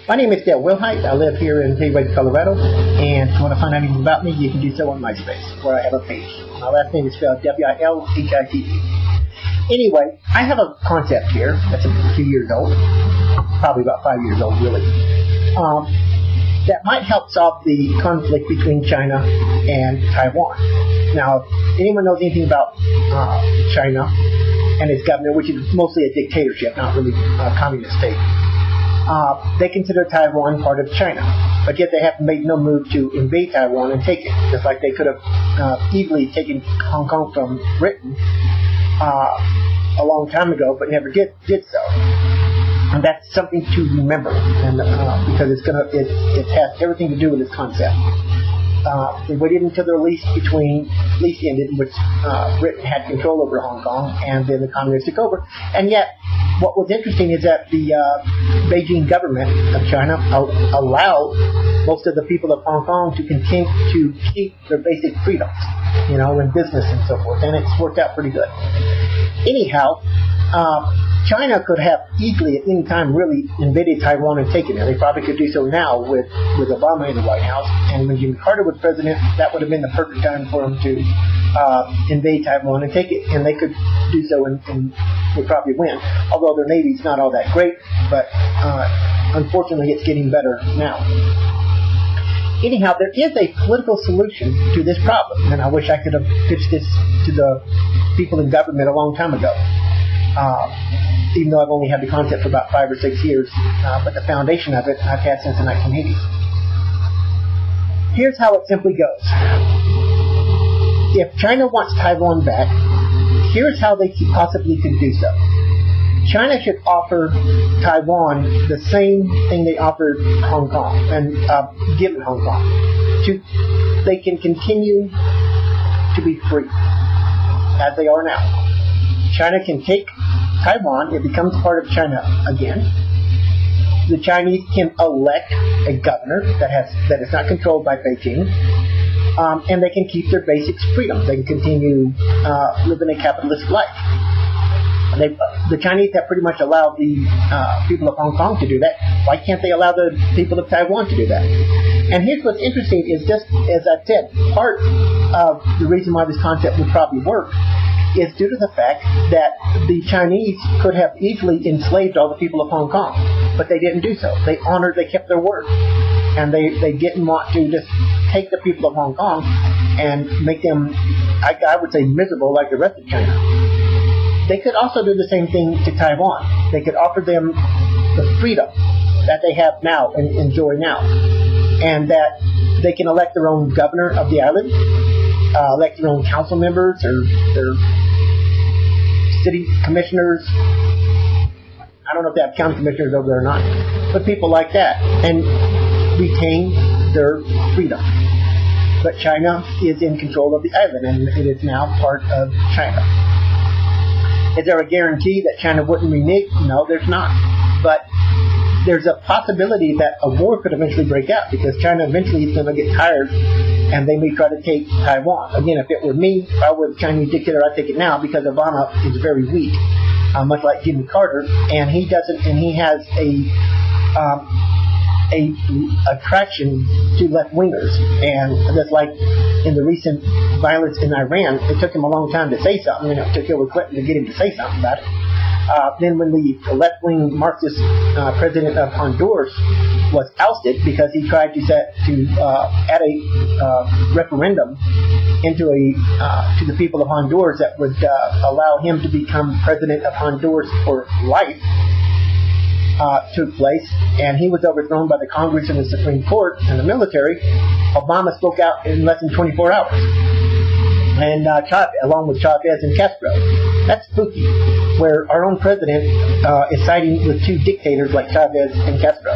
My name is Dale Wilhite. I live here in Taiwan, Colorado, and if you want to find out anything about me, you can do so on MySpace, where I have a page. My last name is spelled W-I-L-H-I-T-E. Anyway, I have a concept here that's a few years old, probably about 5 years old, really, that might help solve the conflict between China and Taiwan. Now, if anyone knows anything about China and its government, which is mostly a dictatorship, not really a communist state, they consider Taiwan part of China, but yet they have made no move to invade Taiwan and take it, just like they could have easily taken Hong Kong from Britain a long time ago, but never did so. And that's something to remember, and because it has everything to do with this concept. They waited until the lease ended, in which Britain had control over Hong Kong, and then the communists took over. And yet, what was interesting is that the Beijing government of China allowed most of the people of Hong Kong to continue to keep their basic freedoms, in business and so forth, and it's worked out pretty good. Anyhow, China could have easily at any time really invaded Taiwan and taken it. They probably could do so now with Obama in the White House. And when Jimmy Carter was president, that would have been the perfect time for him to invade Taiwan and take it. And they could do so and would probably win. Although their Navy's not all that great, but unfortunately it's getting better now. Anyhow, there is a political solution to this problem. And I wish I could have pitched this to the people in government a long time ago. Even though I've only had the concept for about 5 or 6 years, but the foundation of it I've had since the 1980s. Here's how it simply goes. If China wants Taiwan back, here's how they possibly could do so. China should offer Taiwan the same thing they offered Hong Kong, and given Hong Kong. They can continue to be free, as they are now. China can take Taiwan, it becomes part of China again. The Chinese can elect a governor that is not controlled by Beijing, and they can keep their basic freedoms. They can continue living a capitalist life. The Chinese have pretty much allowed the people of Hong Kong to do that. Why can't they allow the people of Taiwan to do that? And here's what's interesting is, just as I said, part of the reason why this concept would probably work is due to the fact that the Chinese could have easily enslaved all the people of Hong Kong, but they didn't do so. They kept their word, and they didn't want to just take the people of Hong Kong and make them, I would say, miserable like the rest of China. They could also do the same thing to Taiwan. They could offer them the freedom that they have now and enjoy now, and that they can elect their own governor of the island, elect their own council members or their city commissioners. I don't know if they have county commissioners over there or not, but people like that, and retain their freedom. But China is in control of the island, and it is now part of China. Is there a guarantee that China wouldn't renege? No, there's not. But there's a possibility that a war could eventually break out, because China eventually is going to get tired and they may try to take Taiwan. Again, if it were me, if I were the Chinese dictator, I'd take it now, because Obama is very weak, much like Jimmy Carter, and he has a attraction to left-wingers. And just like in the recent violence in Iran, it took him a long time to say something, and it took Hillary Clinton to get him to say something about it. Then when the left-wing Marxist president of Honduras was ousted because he tried to add a referendum to the people of Honduras that would allow him to become president of Honduras for life, took place, and he was overthrown by the Congress and the Supreme Court and the military. Obama spoke out in less than 24 hours. And along with Chavez and Castro. That's spooky, where our own president is siding with two dictators like Chavez and Castro.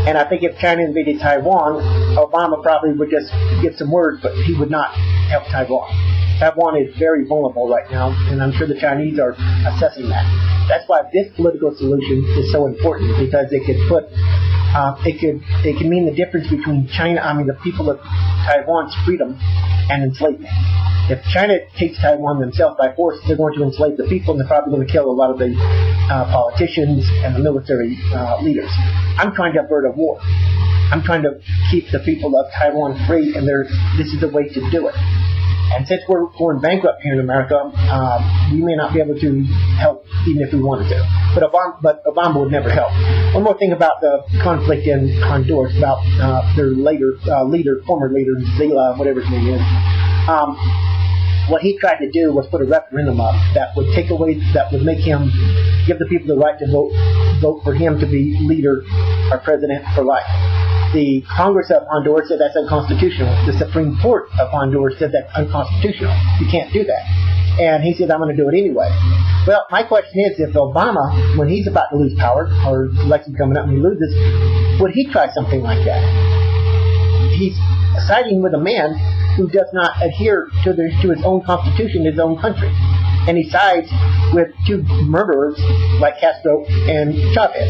And I think if China invaded Taiwan, Obama probably would just give some words, but he would not help Taiwan. Taiwan is very vulnerable right now, and I'm sure the Chinese are assessing that. That's why this political solution is so important, because it could put it can mean the difference between the people of Taiwan's freedom and enslavement. If China takes Taiwan themselves by force, they're going to enslave the people, and they're probably going to kill a lot of the politicians and the military leaders. I'm trying to avert a war. I'm trying to keep the people of Taiwan free, and this is the way to do it. And since we're going bankrupt here in America, we may not be able to help even if we wanted to. But Obama would never help. One more thing about the conflict in Honduras, about their former leader, Zila, whatever his name is. What he tried to do was put a referendum up that would make him, give the people the right to vote for him to be leader or president for life. The Congress of Honduras said that's unconstitutional. The Supreme Court of Honduras said that's unconstitutional. You can't do that. And he said, I'm going to do it anyway. Well, my question is, if Obama, when he's about to lose power, or election coming up and he loses, would he try something like that? He's siding with a man who does not adhere to his own constitution, his own country. And he sides with two murderers like Castro and Chavez.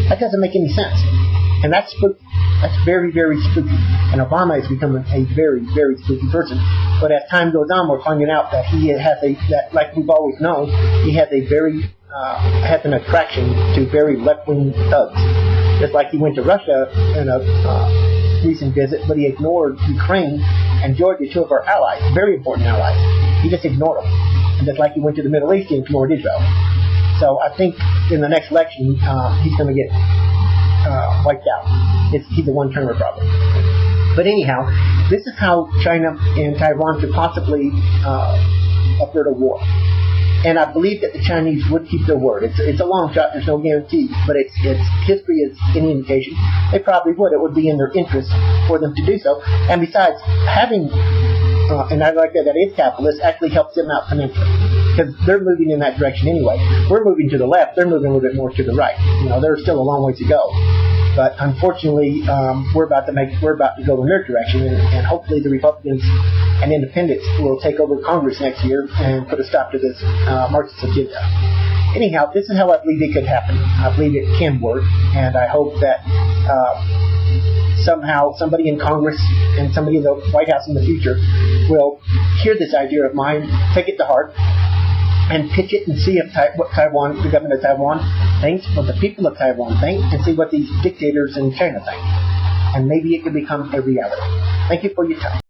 That doesn't make any sense. And that's spooky. That's very, very spooky. And Obama is becoming a very, very spooky person. But as time goes on, we're finding out that he has like we've always known, he has has an attraction to very left-wing thugs. Just like he went to Russia in a recent visit, but he ignored Ukraine and Georgia, two of our allies, very important allies. He just ignored them. And just like he went to the Middle East, he ignored Israel. So I think in the next election, he's going to get wiped out. He's a one-termer problem. But anyhow, this is how China and Taiwan could possibly avert a war. And I believe that the Chinese would keep their word. It's a long shot. There's no guarantee. But it's history is any indication. They probably would. It would be in their interest for them to do so. And besides, having, and I like that it's capitalist, actually helps them out financially. Because they're moving in that direction anyway. We're moving to the left. They're moving a little bit more to the right. There's still a long way to go. But unfortunately, we're about to go in their direction, and hopefully the Republicans and Independents will take over Congress next year and put a stop to this Marxist agenda. Anyhow, this is how I believe it could happen. I believe it can work, and I hope that somehow somebody in Congress and somebody in the White House in the future will hear this idea of mine, take it to heart, and pitch it and see if the government of Taiwan thinks, what the people of Taiwan think, and see what these dictators in China think. And maybe it could become a reality. Thank you for your time.